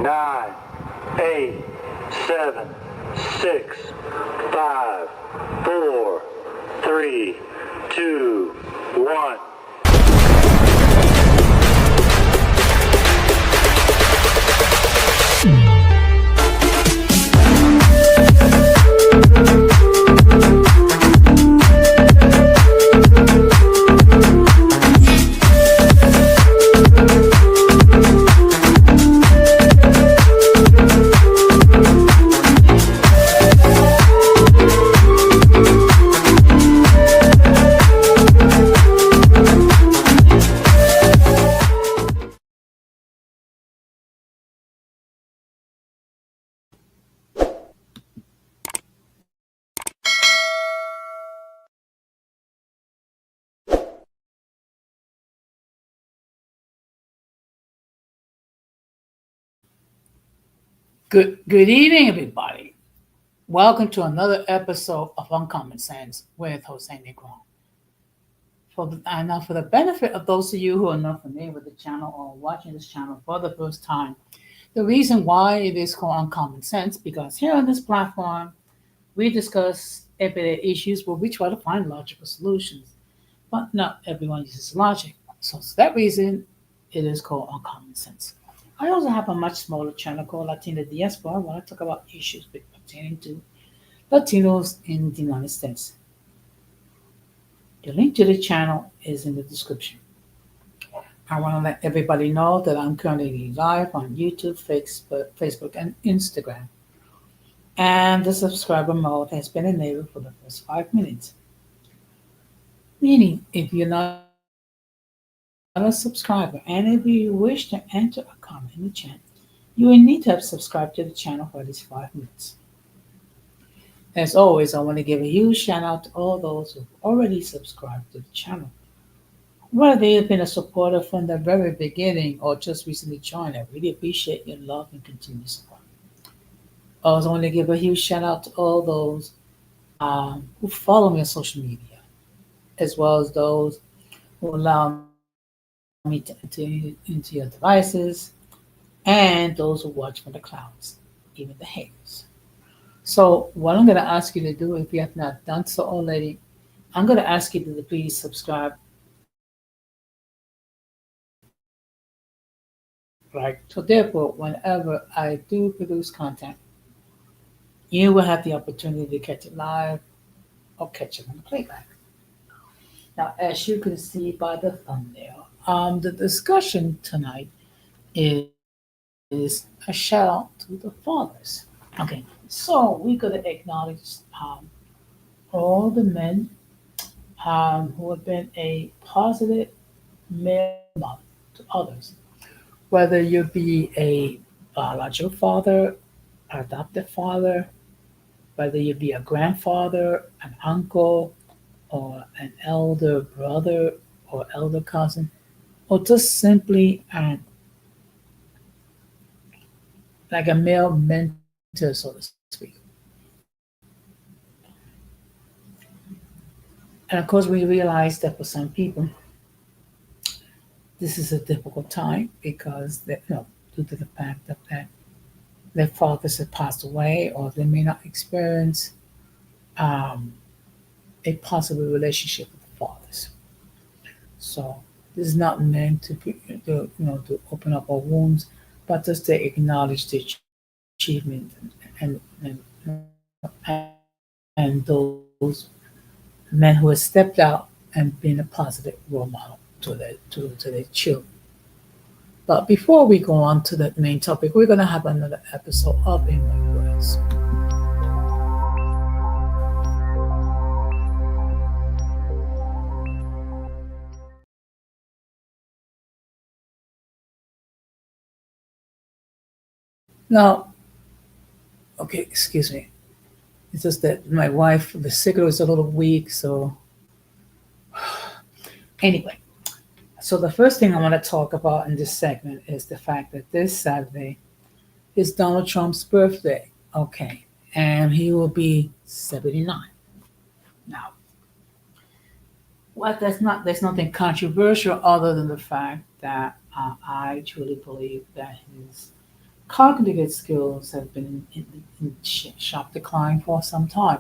9, 8, 7, 6, 5, 4, 3, 2, 1. Good evening, everybody. Welcome to another episode of Uncommon Sense with Jose Negron. Now, for the benefit of those of you who are not familiar with the channel or watching this channel for the first time, the reason why it is called Uncommon Sense because here on this platform we discuss everyday issues where we try to find logical solutions, but not everyone uses logic. So, for that reason, it is called Uncommon Sense. I also have a much smaller channel called Latina Diaspora where I talk about issues pertaining to Latinos in the United States. The link to the channel is in the description. I want to let everybody know that I'm currently live on YouTube, Facebook, and Instagram. And the subscriber mode has been enabled for the first 5 minutes. Meaning, if you're not a subscriber and if you wish to enter a comment in the chat, you will need to have subscribed to the channel for at least 5 minutes. As always, I want to give a huge shout out to all those who've already subscribed to the channel. Whether they have been a supporter from the very beginning or just recently joined, I really appreciate your love and continued support. I also want to give a huge shout out to all those who follow me on social media, as well as those who allow me to enter into your devices, and those who watch from the clouds, even the haters. So, what I'm going to ask you to do, if you have not done so already, I'm going to ask you to please subscribe. Right. So, therefore, whenever I do produce content, you will have the opportunity to catch it live or catch it on the playback. Now, as you can see by the thumbnail, the discussion tonight is a shout out to the fathers. Okay, so we're going to acknowledge all the men who have been a positive male model to others, whether you be a biological father, adopted father, whether you be a grandfather, an uncle, or an elder brother or elder cousin, or just simply like a male mentor, so to speak. And of course, we realize that for some people, this is a difficult time because due to the fact that their fathers have passed away, or they may not experience um, a possible relationship with the fathers. So this is not meant to open up our wounds, but just to acknowledge the achievement and those men who have stepped out and been a positive role model to their children. But before we go on to the main topic, we're going to have another episode of In My Words. Now, okay, excuse me. It's just that my wife, the signal is a little weak, so anyway. So the first thing I want to talk about in this segment is the fact that this Saturday is Donald Trump's birthday. Okay, and he will be 79. Now, what there's nothing controversial other than the fact that I truly believe that his cognitive skills have been in sharp decline for some time.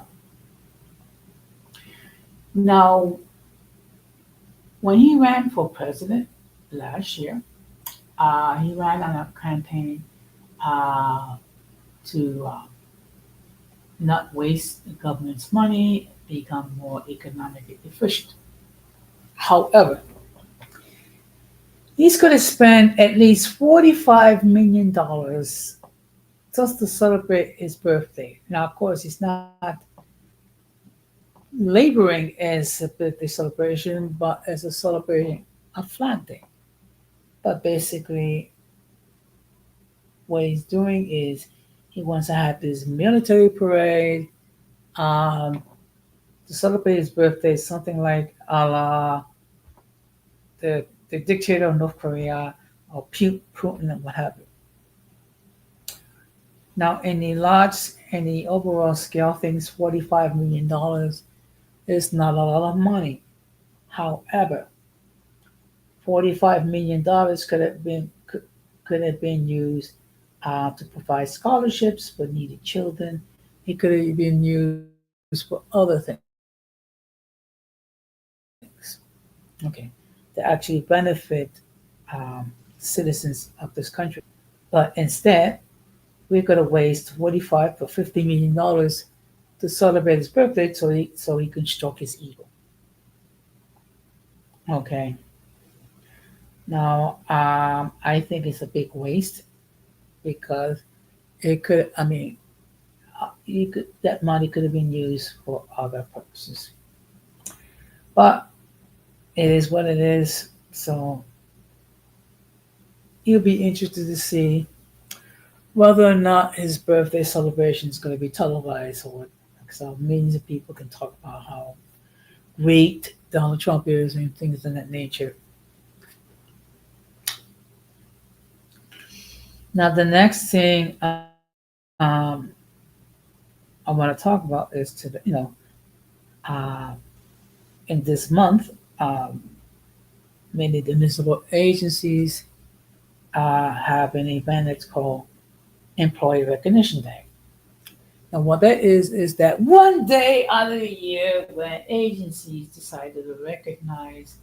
Now, when he ran for president last year, he ran on a campaign uh, to not waste the government's money, become more economically efficient. However, he's going to spend at least $45 million just to celebrate his birthday. Now, of course, he's not laboring as a birthday celebration, but as a celebration of flag day. But basically, what he's doing is he wants to have this military parade um, to celebrate his birthday, something like a la the dictator of North Korea or Putin and what have you. Now, in the overall scale, things $45 million is not a lot of money. However, $45 million could have been used to provide scholarships for needy children. It could have been used for other things. Okay, to actually benefit citizens of this country. But instead, we're going to waste 45 or $50 million to celebrate his birthday so he can stroke his ego. Okay. Now, I think it's a big waste because it could. I mean, that money could have been used for other purposes. But it is what it is. So you'll be interested to see whether or not his birthday celebration is going to be televised or so millions of people can talk about how great Donald Trump is and things of that nature. Now, the next thing I want to talk about is uh, in this month, many municipal agencies have an event that's called Employee Recognition Day. And what that is that one day out of the year when agencies decided to recognize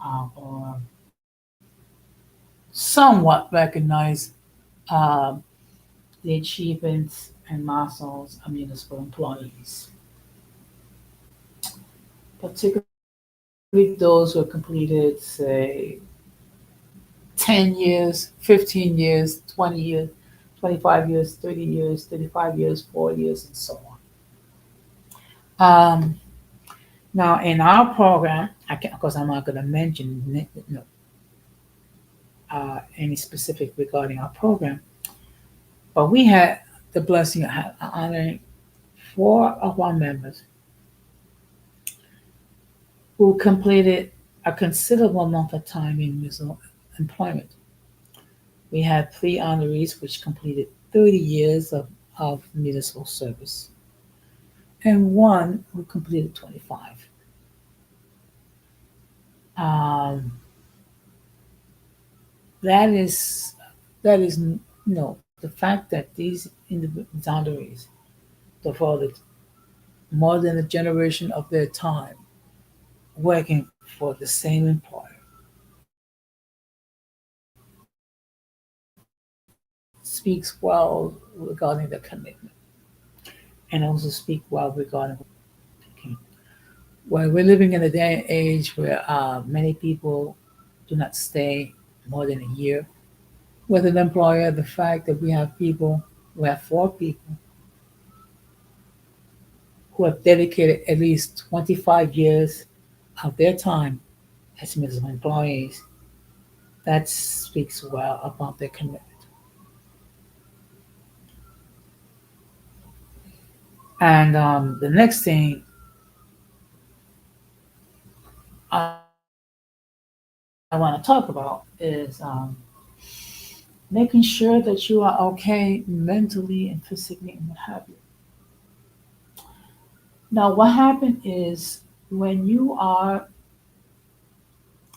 or somewhat recognize um, the achievements and milestones of municipal employees, particularly those who have completed, say, 10 years, 15 years, 20 years, 25 years, 30 years, 35 years, 4 years, and so on. Now, in our program, I can, of course, I'm not going to mention any specific regarding our program, but we had the blessing of honoring four of our members who completed a considerable amount of time in municipal employment. We had three honorees which completed 30 years of municipal service, and one who completed 25. Um, that is the fact that these honorees devoted more than a generation of their time working for the same employer speaks well regarding the commitment and also speak well regarding well, we're living in a day and age where many people do not stay more than a year with an employer. The fact that we have four people who have dedicated at least 25 years of their time as municipal employees, that speaks well about their commitment. And the next thing I want to talk about is making sure that you are okay mentally and physically and what have you. Now, what happened is when you are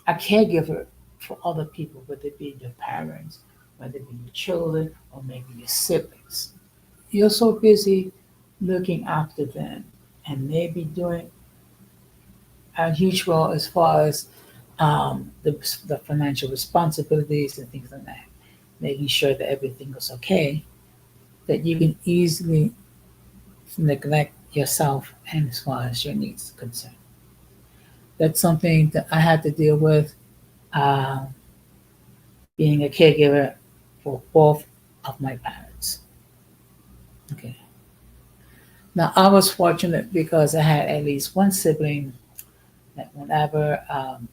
a caregiver for other people, whether it be your parents whether it be your children or maybe your siblings. You're so busy looking after them and maybe doing a huge role as far as the financial responsibilities and things like that, making sure that everything is okay, that you can easily neglect yourself and as far as your needs are concerned. That's something that I had to deal with uh, being a caregiver for both of my parents. Okay. Now, I was fortunate because I had at least one sibling that whenever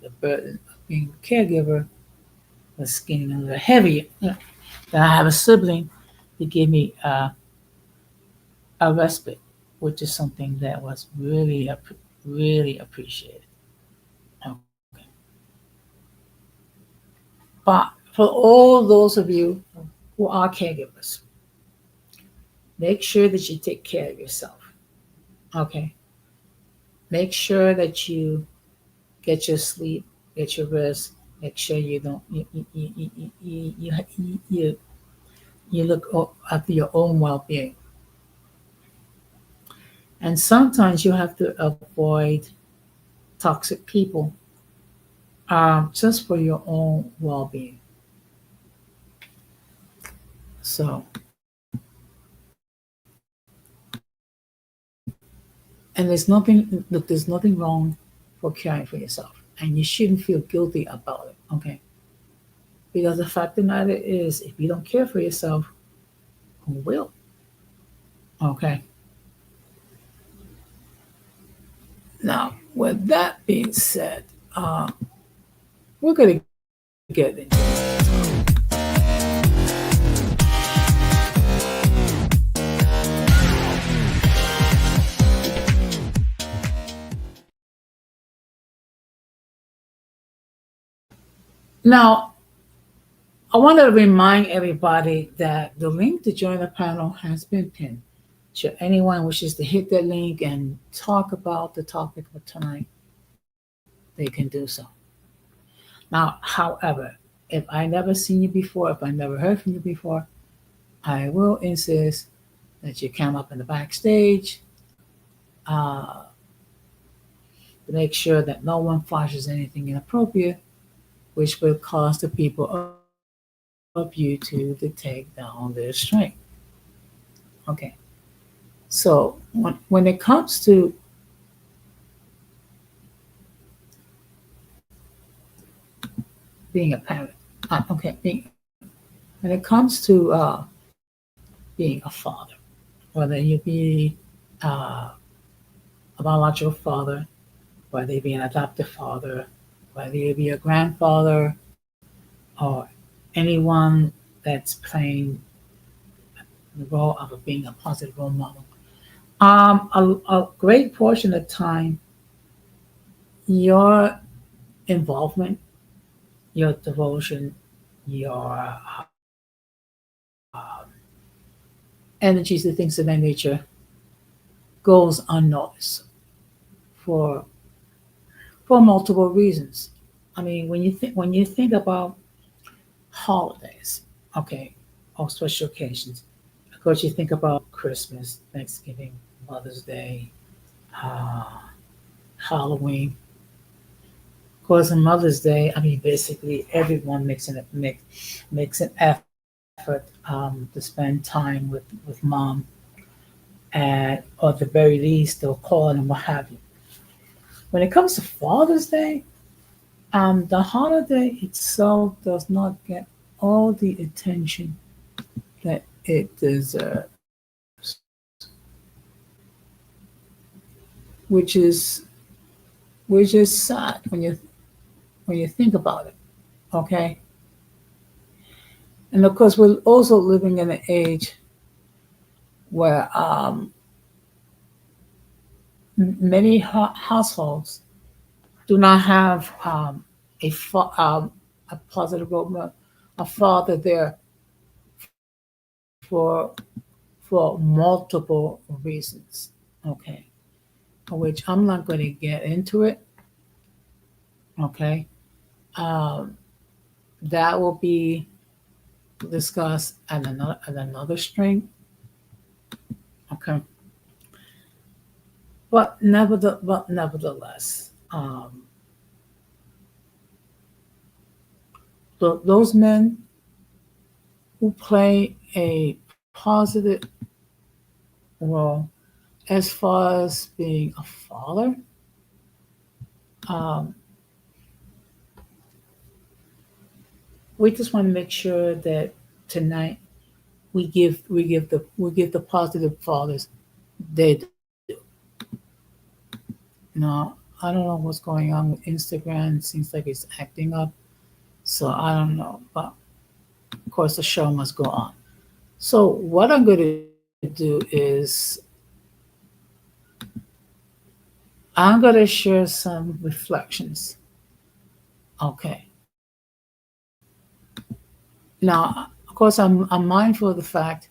the burden of being a caregiver was getting a little heavier, then I have a sibling to give me a respite, which is something that was really appreciated. Okay. But for all those of you who are caregivers, make sure that you take care of yourself. Okay. Make sure that you get your sleep, get your rest. Make sure you don't you look after your own well-being. And sometimes you have to avoid toxic people just for your own well-being. So, and there's nothing wrong for caring for yourself, and you shouldn't feel guilty about it. Okay, because the fact of the matter is, if you don't care for yourself, who will? Okay. Now, with that being said, we're gonna get into it. Now, I want to remind everybody that the link to join the panel has been pinned. Should anyone wishes to hit that link and talk about the topic of tonight, they can do so. Now, however, if I never seen you before, if I never heard from you before, I will insist that you come up in the backstage uh, to make sure that no one flashes anything inappropriate, which will cause the people up you to take down their strength. Okay. So when it comes to being a parent, okay, when it comes to being a father, whether you be uh, a biological father, whether you be an adoptive father, whether you be a grandfather, or anyone that's playing the role of being a positive role model. A great portion of the time, your involvement, your devotion, your energies, and things of that nature goes unnoticed for for multiple reasons. I mean, when you think about holidays, okay, or special occasions, of course you think about Christmas, Thanksgiving, Mother's Day, uh, Halloween. Of course, on Mother's Day, I mean, basically everyone makes an effort to spend time with mom, and or at the very least they'll call and what have you. When it comes to Father's Day, the holiday itself does not get all the attention that it deserves, which is which is sad when you think about it. Okay, and of course we're also living in an age where many households do not have a positive role model, a father there for multiple reasons. Okay, which I'm not going to get into it. Okay, um, that will be discuss at another string. Okay, but nevertheless, those men who play a positive role as far as being a father, um, we just want to make sure that tonight we give the positive fathers they do. Now, I don't know what's going on with Instagram. It seems like it's acting up, so I don't know. But of course, the show must go on. So what I'm going to do is I'm going to share some reflections. Okay. Now, of course, I'm mindful of the fact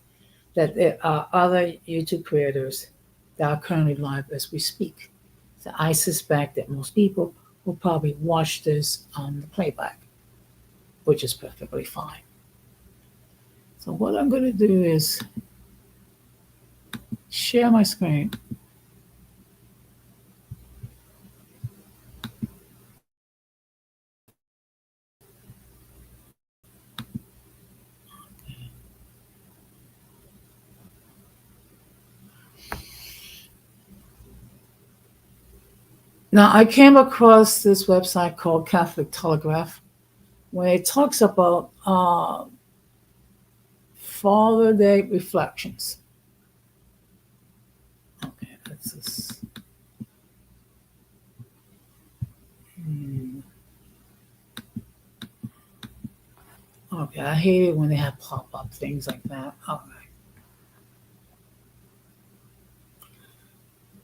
that there are other YouTube creators that are currently live as we speak. So I suspect that most people will probably watch this on the playback, which is perfectly fine. So what I'm going to do is share my screen. Now, I came across this website called Catholic Telegraph, where it talks about Father Day reflections. Okay, that's just. Hmm. Okay, I hate it when they have pop up things like that. All right.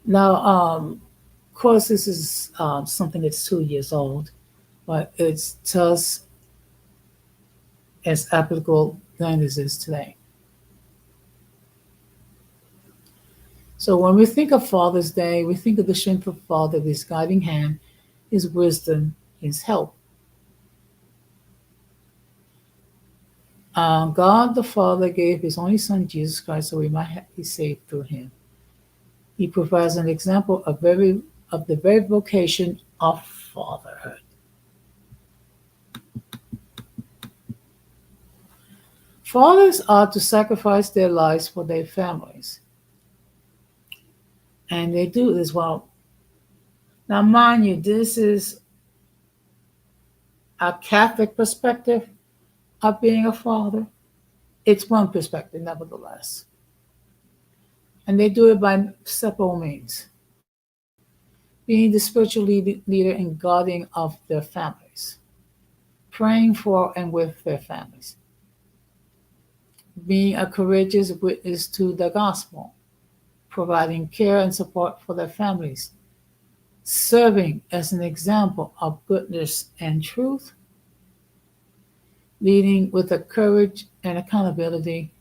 Now, of course, this is something that's 2 years old, but it's just as applicable than it is today. So when we think of Father's Day, we think of the strength of Father, His guiding hand, His wisdom, His help. God the Father gave His only Son, Jesus Christ, so we might be saved through Him. He provides an example of the very vocation of fatherhood. Fathers are to sacrifice their lives for their families, and they do as well. Now, mind you, this is a Catholic perspective of being a father. It's one perspective, nevertheless. And they do it by several means being the spiritual leader and guardian of their families, praying for and with their families, being a courageous witness to the gospel, providing care and support for their families, serving as an example of goodness and truth, leading with a courage and accountability,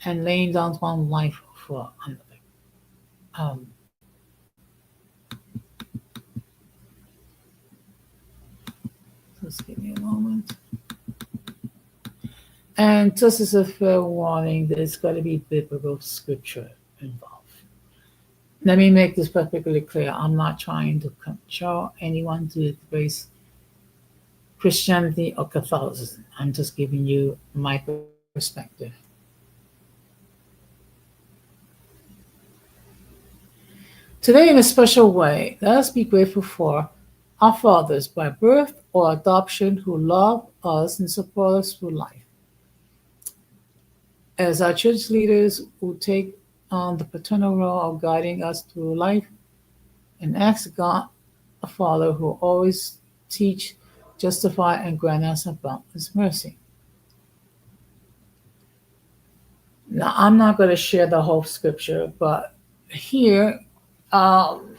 and laying down one life for another. Um, just give me a moment. And just as a fair warning, there's got to be biblical scripture involved. Let me make this perfectly clear. I'm not trying to control anyone to embrace Christianity or Catholicism. I'm just giving you my perspective. Today, in a special way, let us be grateful for our fathers by birth or adoption who love us and support us through life. As our church leaders who take on the paternal role of guiding us through life and ask God, a Father who always teach, justify, and grant us abundant mercy. Now, I'm not going to share the whole scripture, but here um,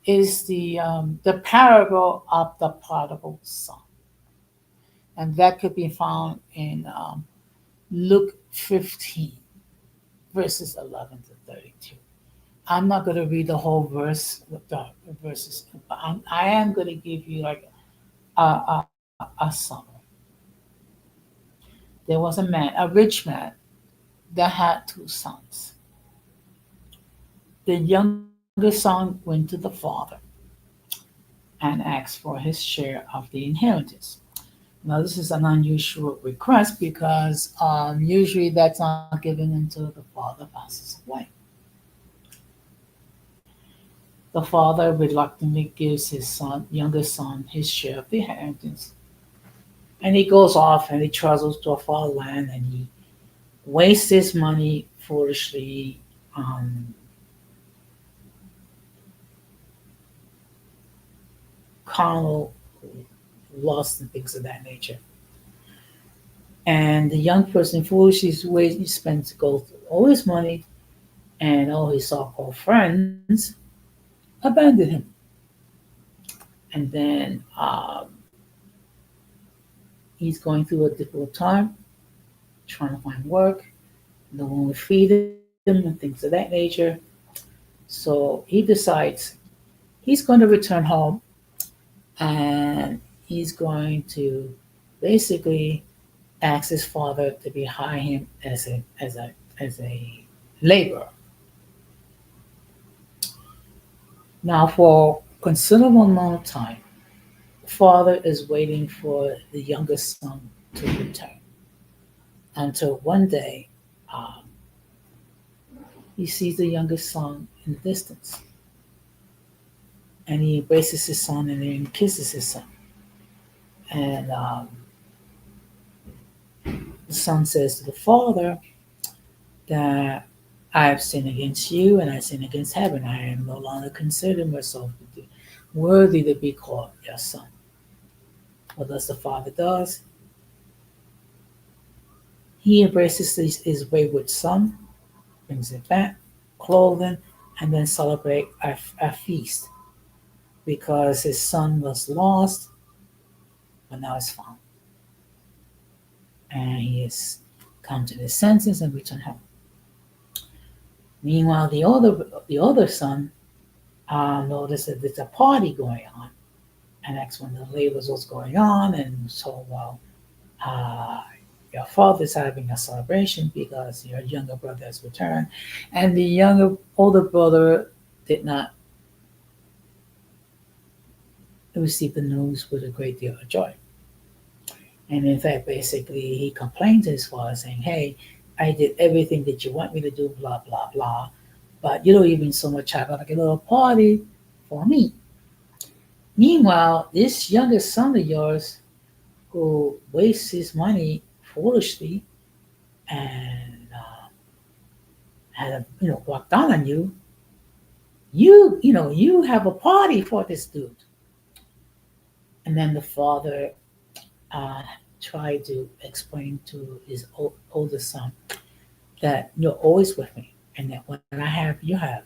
is the parable of the prodigal son, and that could be found in Luke 15, verses 11 to 32. I'm not going to read the whole verse, the verses, but I am going to give you like a a summer. There was a man, a rich man, that had two sons. The youngest son went to the father and asked for his share of the inheritance. Now, this is an unusual request because usually that's not given until the father passes away. The father reluctantly gives his son, youngest son, his share of the inheritance, and he goes off and he travels to a far land and he wastes his money foolishly on carnal lust and things of that nature. And the young person foolishly he spends to go through all his money and all his so-called friends abandon him. And then he's going through a difficult time, trying to find work. No one will feed him and things of that nature. So he decides he's going to return home and he's going to basically ask his father to be hire him as a laborer. Now, for considerable amount of time, the father is waiting for the youngest son to return until one day um, he sees the youngest son in the distance and he embraces his son and then kisses his son. And the son says to the father that I have sinned against you and I sin against heaven. I am no longer considering myself worthy to be called your son. What does the father does? He embraces his wayward son, brings it back, clothing, and then celebrate a feast because his son was lost, but now is found. And he has come to his senses and returned home. Meanwhile, the other son noticed that there's a party going on, and that's when the labels was going on, and so well, uh, your father's having a celebration because your younger brother has returned, and the older brother did not receive the news with a great deal of joy. And in fact, basically, he complained to his father saying, "Hey, I did everything that you want me to do, blah blah blah, but you don't even so much have like a little party for me." Meanwhile, this youngest son of yours, who wastes his money foolishly and had walked down on you, you have a party for this dude. And then the father uh, tried to explain to his older son that you're always with me and that when I have, you have.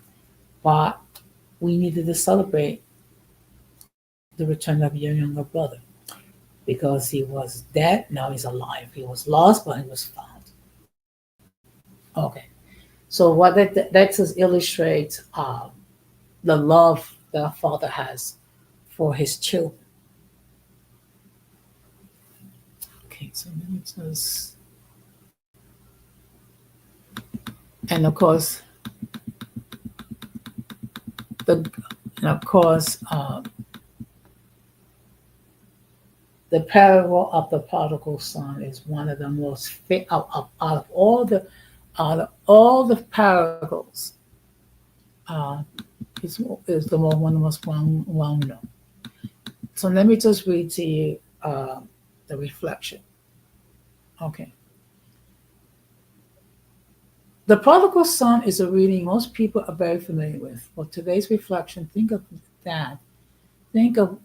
But we needed to celebrate the return of your younger brother because he was dead, now he's alive. He was lost, but he was found. Okay. So what that just illustrates the love that a father has for his children. Okay, so let me just, and of course, the and of course, the parable of the prodigal son is one of the most out of all the parables. Uh, is the one of the most well known. So let me just read to you the reflection. Okay. The prodigal son is a reading most people are very familiar with. For today's reflection, think of that. Think of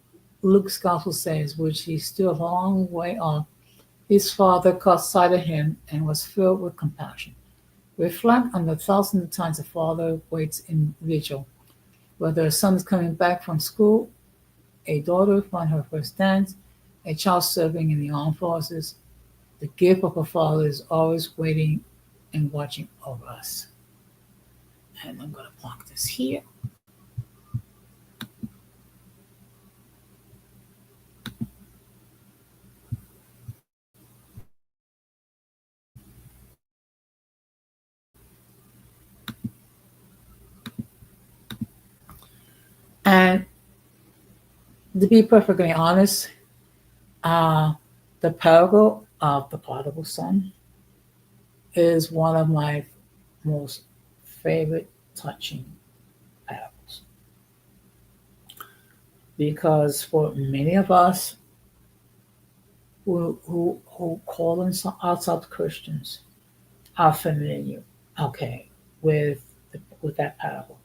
Luke's gospel says, which he's still a long way off. His father caught sight of him and was filled with compassion. Reflect on the thousands of times a father waits in vigil, whether a son is coming back from school, a daughter on her first dance, a child serving in the armed forces. The gift of a father is always waiting and watching over us. And I'm going to block this here. To be perfectly honest, uh, the parable of the prodigal son is one of my most favorite touching parables because for many of us who call ourselves Christians are familiar, okay, with that parable,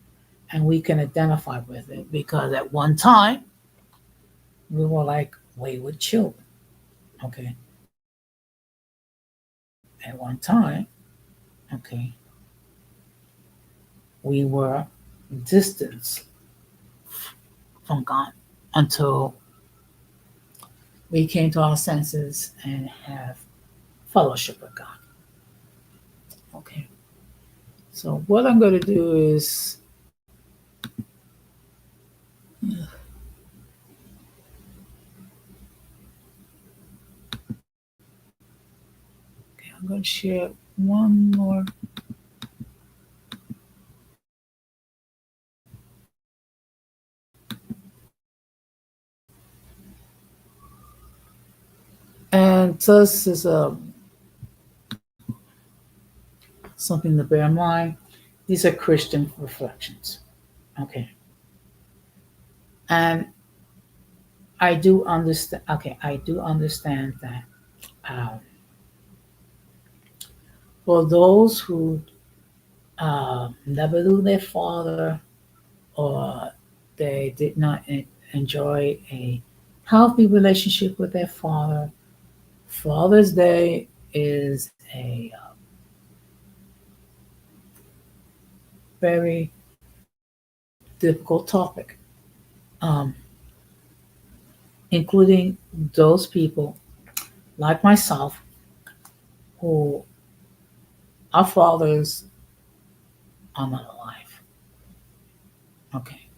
and we can identify with it because at one time we were like wayward children, okay. At one time, okay, we were distant from God until we came to our senses and have fellowship with God. Okay. So what I'm going to do is okay, I'm going to share one more. And this is something to bear in mind. These are Christian reflections. Okay. And I do understand. Okay, I do understand that um, for those who never knew their father or they did not enjoy a healthy relationship with their father, Father's Day is a very difficult topic, um, including those people like myself who our fathers are not alive. Okay.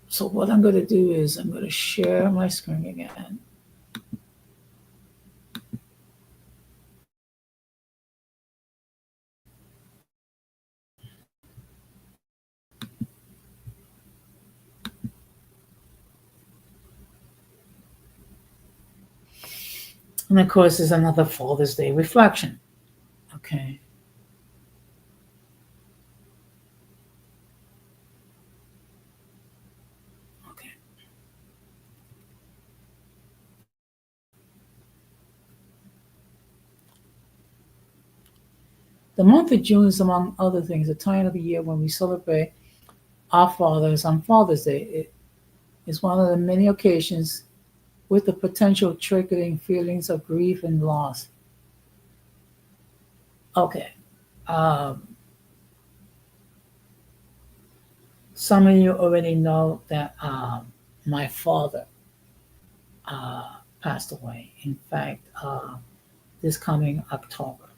So what I'm going to do is I'm going to share my screen again. And of course, there's another Father's Day reflection. Okay. Okay. The month of June is, among other things, a time of the year when we celebrate our fathers on Father's Day. It is one of the many occasions with the potential triggering feelings of grief and loss. Okay. Um, some of you already know that my father passed away. In fact, this coming October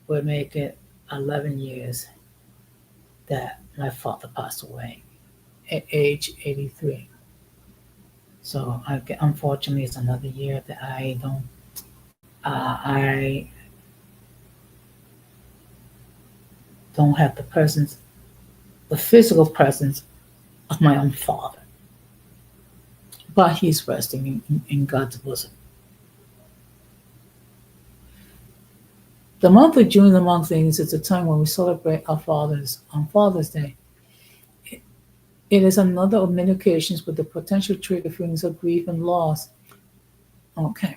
will make it 11 years that my father passed away at age 83. So unfortunately, it's another year that I don't have the presence, the physical presence of my own father, but he's resting in God's bosom. The month of June, among things, is a time when we celebrate our fathers on Father's Day. It is another of many occasions with the potential trigger feelings of grief and loss. Okay.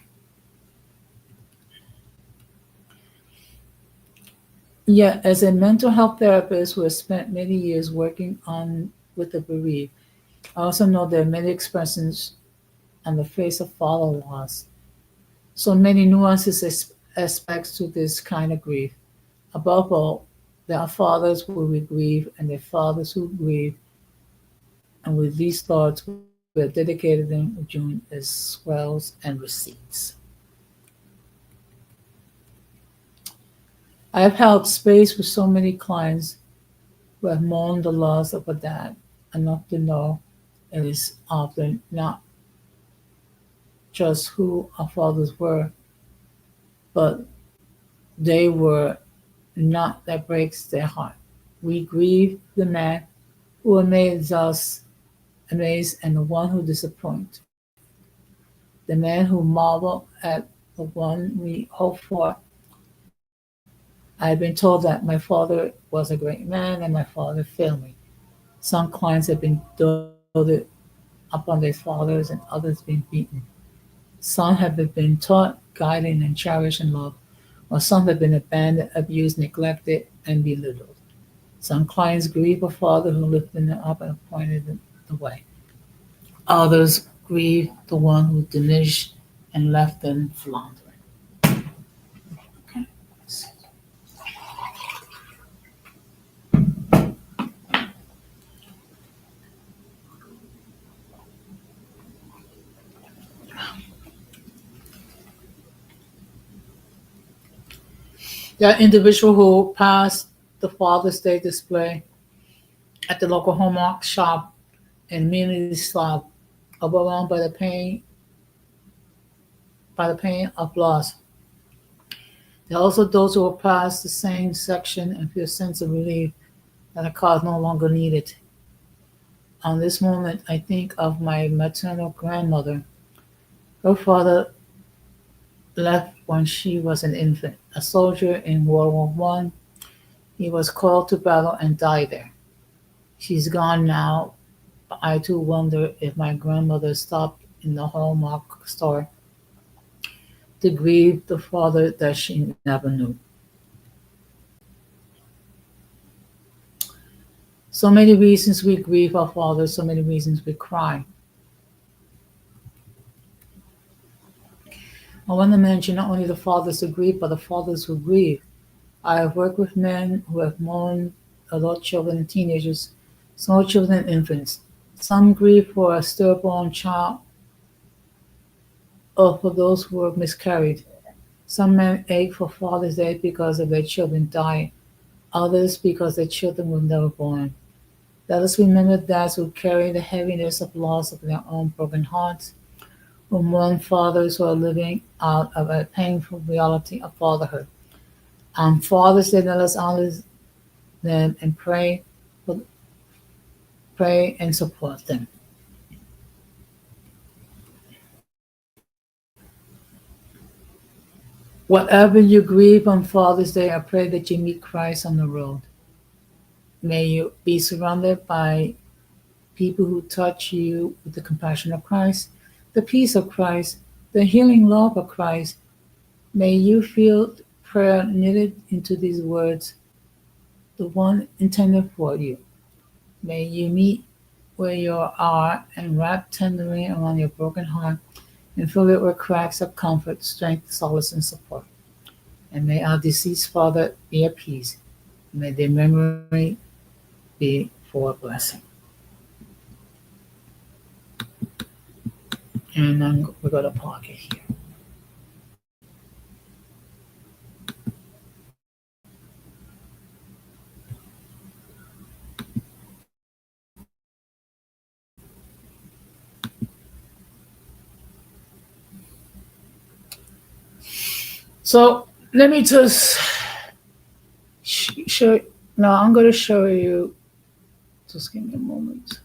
Yet, as a mental health therapist who has spent many years working on with the bereaved, I also know there are many expressions on the face of father loss. So many nuances aspects to this kind of grief. Above all, there are fathers who we grieve and there are fathers who grieve. And with these thoughts, we are dedicated in June as swells and receipts. I have held space with so many clients who have mourned the loss of a dad enough to know it is often not just who our fathers were, but they were not that breaks their heart. We grieve the man who amazed us amazed, and the one who disappoints. The man who marvel at the one we hope for. I've been told that my father was a great man and my father failed me. Some clients have been doted upon their fathers and others been beaten. Some have been taught, guided, and cherished in love, while some have been abandoned, abused, neglected, and belittled. Some clients grieve a father who lifted them up and pointed them the way. Others grieve the one who diminished and left them floundering. Okay. That individual who passed the Father's Day display at the local Hallmark shop and immediately sobbed, overwhelmed by the pain of loss. There are also those who will pass the same section and feel a sense of relief that a car is no longer needed. On this moment, I think of my maternal grandmother. Her father left when she was an infant, a soldier in World War One. He was called to battle and died there. She's gone now, but I too wonder if my grandmother stopped in the Hallmark store to grieve the father that she never knew. So many reasons we grieve our fathers, so many reasons we cry. I want to mention not only the fathers who grieve, but the fathers who grieve. I have worked with men who have mourned adult children and teenagers, small children and infants. Some grieve for a stillborn child or for those who have miscarried. Some men ache for Father's Day because of their children dying, others because their children were never born. Let us remember dads who carry the heaviness of loss of their own broken hearts, who mourn fathers who are living out of a painful reality of fatherhood. On Father's Day, let us honor them and pray and support them. Whatever you grieve on Father's Day, I pray that you meet Christ on the road. May you be surrounded by people who touch you with the compassion of Christ, the peace of Christ, the healing love of Christ. May you feel prayer knitted into these words, the one intended for you. May you meet where you are and wrap tenderly around your broken heart and fill it with cracks of comfort, strength, solace, and support. And may our deceased father be at peace. May their memory be for a blessing. And then we're going to park it here. So let me just show. Now I'm going to show you. Just give me a moment.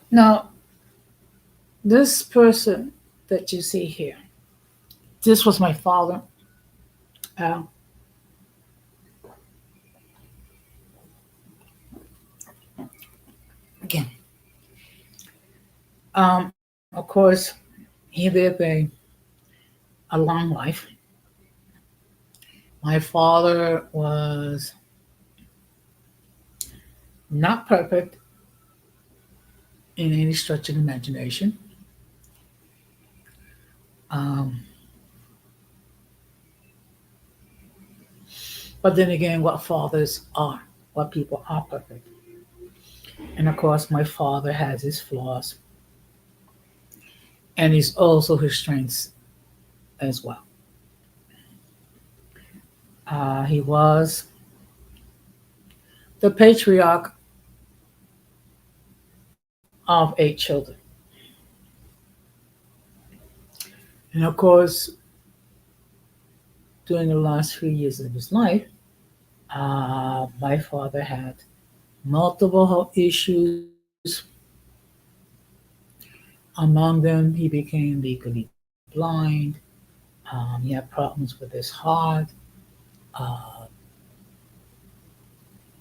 Now, this person that you see here, this was my father. Uh, Again, of course, he lived a long life. My father was not perfect in any stretch of the imagination. Um, but then again, what fathers are, what people are perfect. And of course, my father has his flaws, and he's also his strengths as well. He was the patriarch of 8 children. And of course, during the last 3 years of his life, my father had multiple health issues. Among them, he became legally blind. He had problems with his heart. Uh,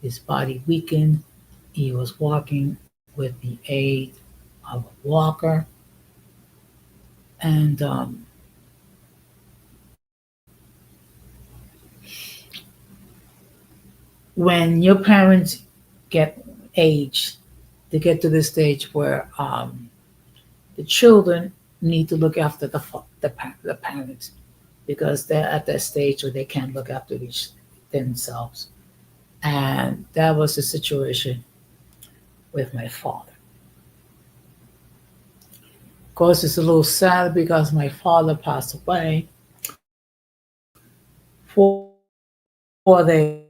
his body weakened. He was walking with the aid of a walker. And when your parents get age, they get to the stage where the children need to look after the parents because they're at that stage where they can't look after themselves. And that was the situation with my father. Of course, it's a little sad because my father passed away 4 days.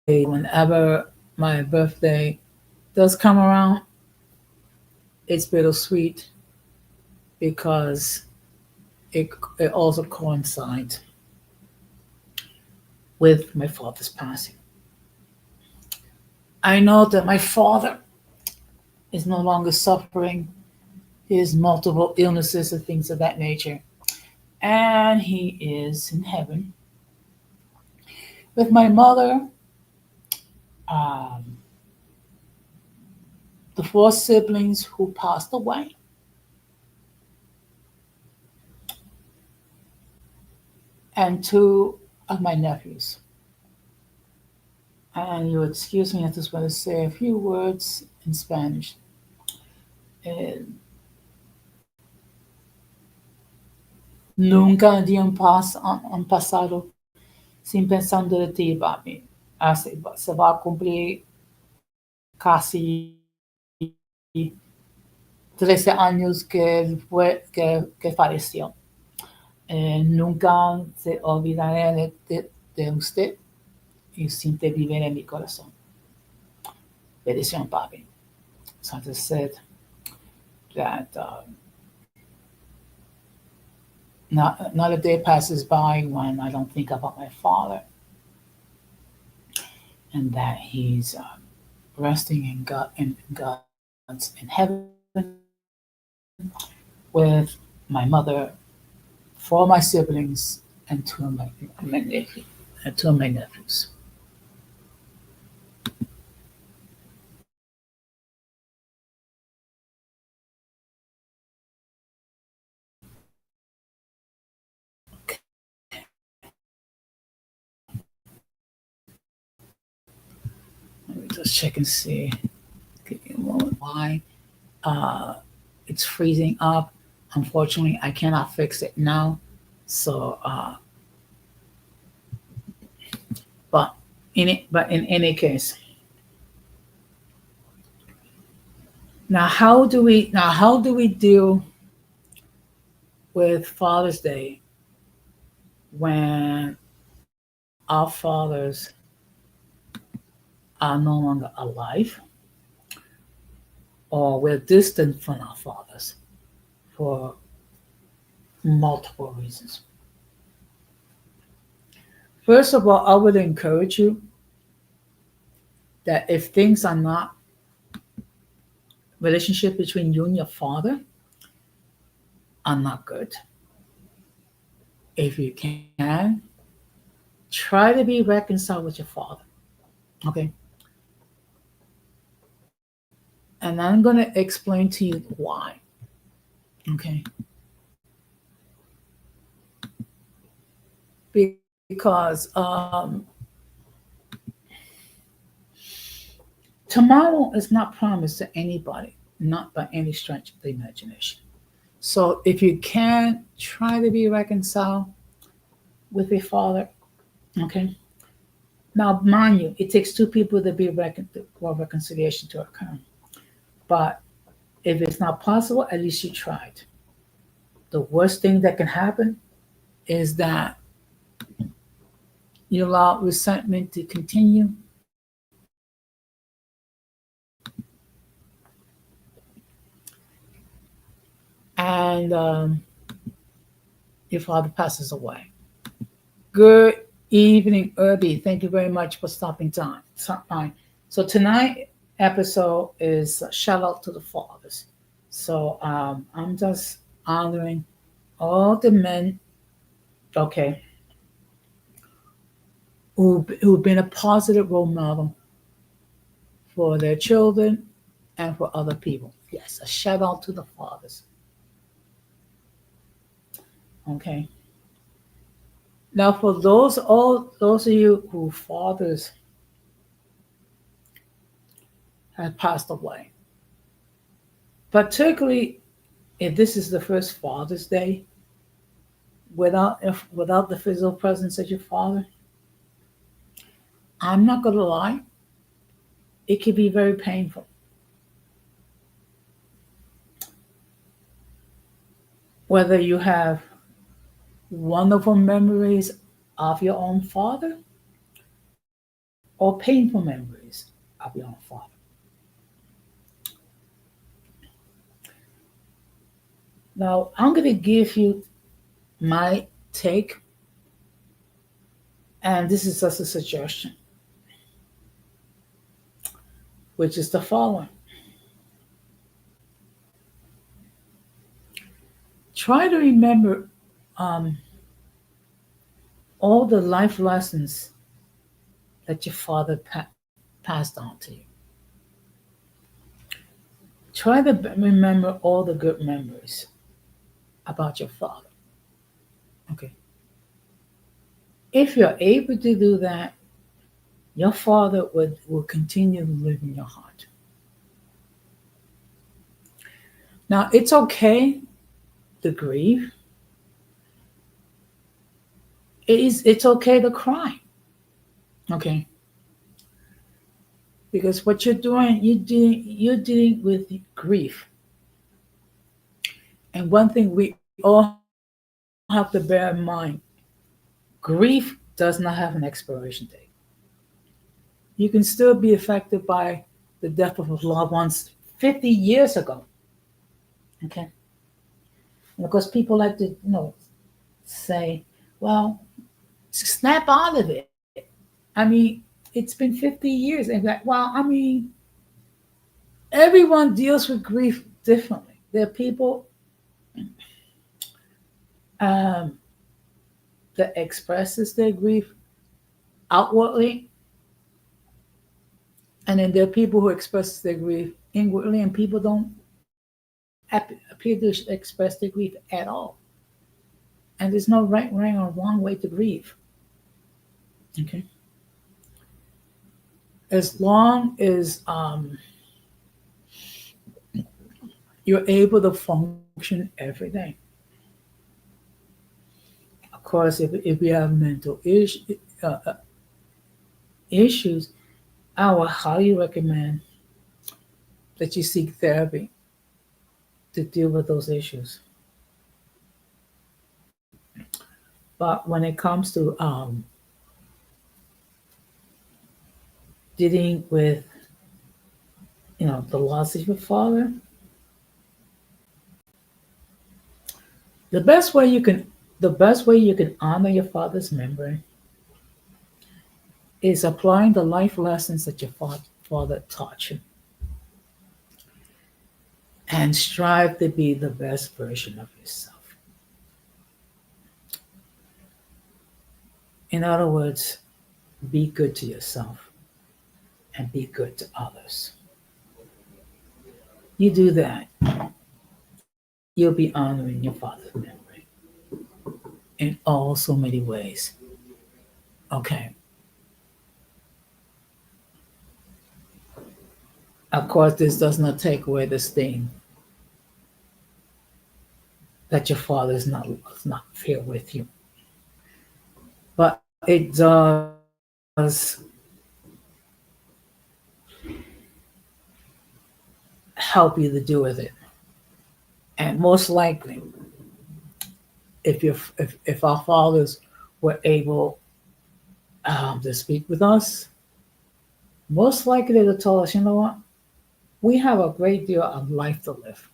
Whenever my birthday does come around, it's bittersweet because it also coincides with my father's passing. I know that my father is no longer suffering his multiple illnesses and things of that nature, and he is in heaven with my mother, um, the four siblings who passed away, and two of my nephews. And you excuse me, I just want to say a few words in Spanish. Eh, Nunca han pasado sin pensando de ti, papi. Se va a cumplir casi 13 años que falleció. Nunca se olvidaré de usted y siempre vivirá en mi corazón. Bendición, papi. So I just said that not a day passes by when I don't think about my father and that he's resting in heaven with my mother, four of my siblings, and two of my nephews. Let me just check and see. Give me a moment. Why? Uh, it's freezing up. Unfortunately, I cannot fix it now. So, but in any case, how do we deal with Father's Day when our fathers are no longer alive or we're distant from our fathers for multiple reasons? First of all, I would encourage you that if things are not relationship between you and your father are not good, if you can, try to be reconciled with your father. Okay. And I'm going to explain to you why. Okay. Because tomorrow is not promised to anybody, not by any stretch of the imagination. So if you can, try to be reconciled with your father. Okay. Now, mind you, it takes two people to be for reconciliation to occur. But if it's not possible, at least you tried. The worst thing that can happen is that you allow resentment to continue. And your father passes away. Good evening, Irby. Thank you very much for stopping time. Stop by. So tonight episode is a shout out to the fathers. So I'm just honoring all the men, okay, who've been a positive role model for their children and for other people. Yes, a shout out to the fathers. Okay. Now, for all those of you who fathers have passed away, particularly if this is the first Father's Day without the physical presence of your father, I'm not gonna lie, it can be very painful. Whether you have wonderful memories of your own father or painful memories of your own father. Now, I'm going to give you my take, and this is just a suggestion, which is the following. Try to remember all the life lessons that your father passed on to you. Try to remember all the good memories about your father. Okay. If you're able to do that, your father will continue to live in your heart. Now, it's okay to grieve. It's okay to cry. Okay. Because what you're dealing with grief. And one thing we all have to bear in mind, grief does not have an expiration date. You can still be affected by the death of loved ones 50 years ago. Okay. And of course, people like to, say, well, snap out of it. I mean, it's been 50 years. And like, well, I mean, everyone deals with grief differently. There are people um, that expresses their grief outwardly, and then there are people who express their grief inwardly, and people don't appear to express their grief at all. And there's no right or wrong way to grieve. Okay. As long as you're able to function every day. Of course, if you have mental issues, I would highly recommend that you seek therapy to deal with those issues. But when it comes to dealing with, the loss of your father, the best way you can honor your father's memory is applying the life lessons that your father taught you, and strive to be the best version of yourself. In other words, be good to yourself and be good to others. You do that, you'll be honoring your father's memory in all so many ways. Okay. Of course, this does not take away the sting that your father is not here with you. But it does help you to deal with it. And most likely, if our fathers were able to speak with us, most likely they'll tell us, you know what, we have a great deal of life to live.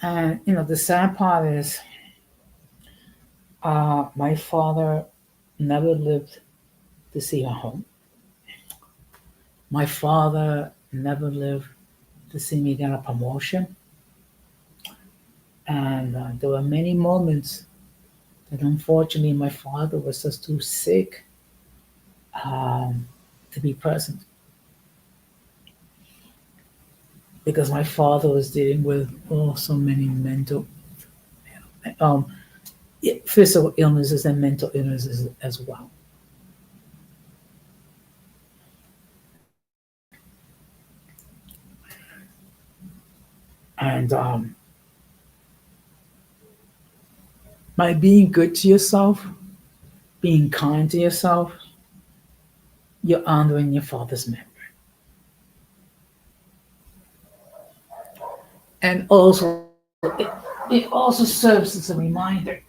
And the sad part is, my father never lived to see her home. My father never lived to see me get a promotion. And there were many moments that unfortunately my father was just too sick to be present, because my father was dealing with so many mental, um, physical illnesses and mental illnesses as well. And by being good to yourself, being kind to yourself, you're honoring your father's memory. And also, it also serves as a reminder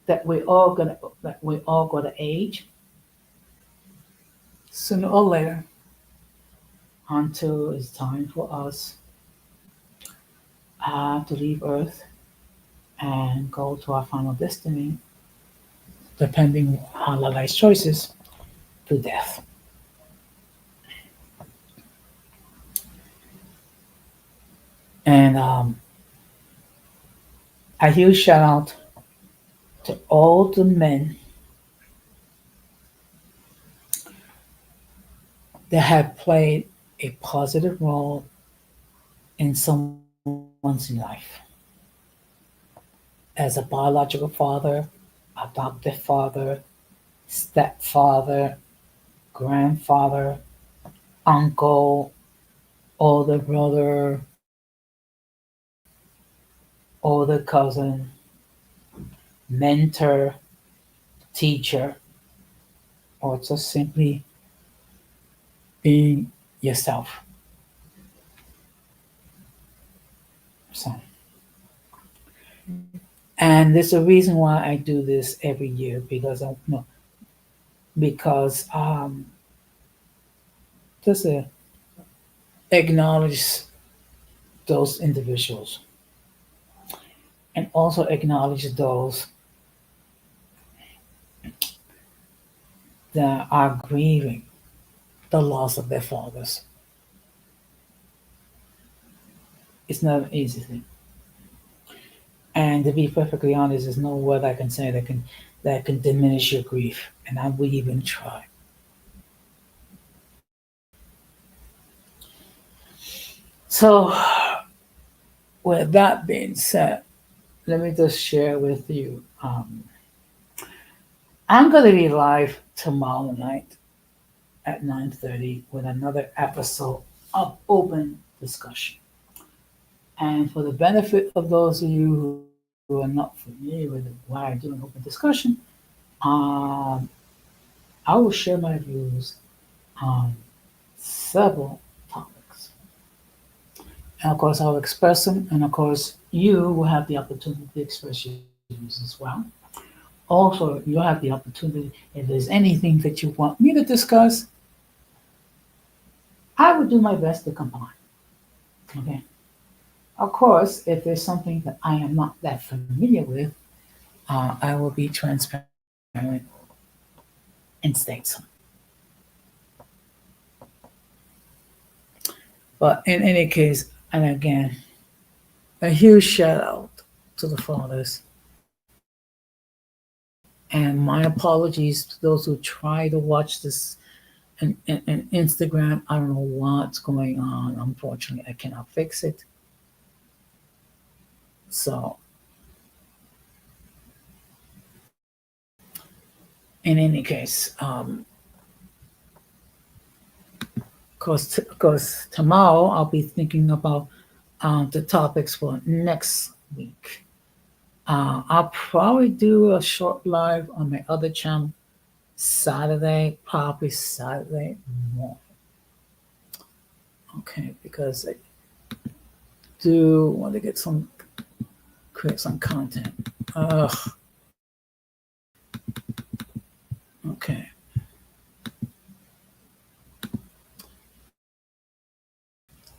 that we're all gonna age sooner or later, until it's time for us to leave Earth and go to our final destiny, depending on our life's choices, to death. And a huge shout out to all the men that have played a positive role in someone's life, as a biological father, adoptive father, stepfather, grandfather, uncle, older brother, older cousin, mentor, teacher, or just simply being yourself. So, and there's a reason why I do this every year, because I no, because just to acknowledge those individuals, and also acknowledge those that are grieving the loss of their fathers. It's not an easy thing. And to be perfectly honest, there's no word I can say that can diminish your grief, and I would even try. So, with that being said, let me just share with you. I'm going to be live tomorrow night at 9:30 with another episode of Open Discussion. And for the benefit of those of you who are not familiar with why I do an open discussion, um, I will share my views on several topics. And of course, I'll express them, and of course, you will have the opportunity to express your views as well. Also, you'll have the opportunity, if there's anything that you want me to discuss, I will do my best to comply. Okay. Of course, if there's something that I am not that familiar with, I will be transparent and state so. But in any case, and again, a huge shout out to the fathers. And my apologies to those who try to watch this and Instagram. I don't know what's going on. Unfortunately, I cannot fix it. So, in any case, because tomorrow I'll be thinking about the topics for next week. I'll probably do a short live on my other channel Saturday, probably Saturday morning. Okay, because I do want to create some content. Ugh. Okay.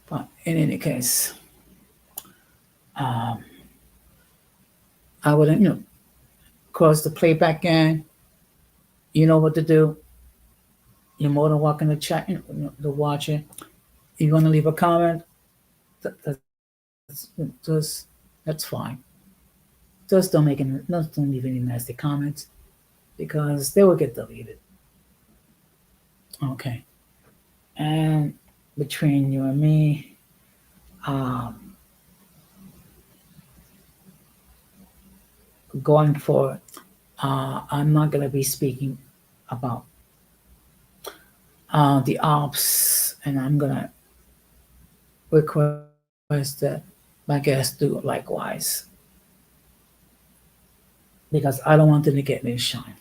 But in any case, Um, I wouldn't, of course, the playback gang, you know what to do. You're more than welcome to chat, to watch it. You want to leave a comment? Just that's fine. Just don't leave any nasty comments because they will get deleted. Okay. And between you and me, um, going forward, I'm not going to be speaking about the ops, and I'm going to request that my guests do likewise because I don't want them to get any shine.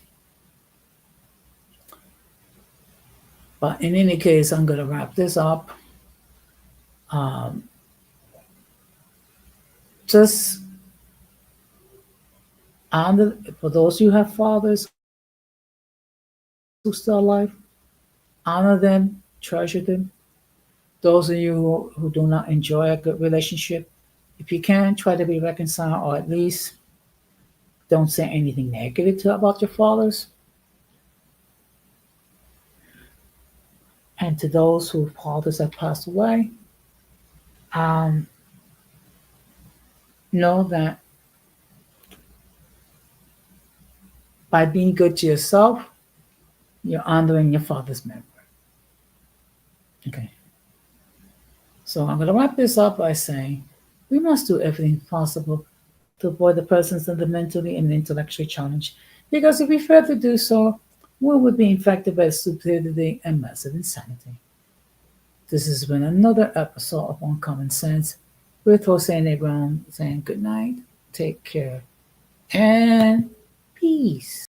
But in any case, I'm going to wrap this up. Um, just honor, for those who have fathers who still alive, honor them, treasure them. Those of you who do not enjoy a good relationship, if you can, try to be reconciled or at least don't say anything negative about your fathers. And to those whose fathers have passed away, um, know that by being good to yourself, you're honoring your father's memory. Okay. So I'm going to wrap this up by saying we must do everything possible to avoid the presence of the mentally and intellectually challenged, because if we fail to do so, we would be infected by stupidity and massive insanity. This has been another episode of Uncommon Sense with Jose Negron saying good night, take care, and peace.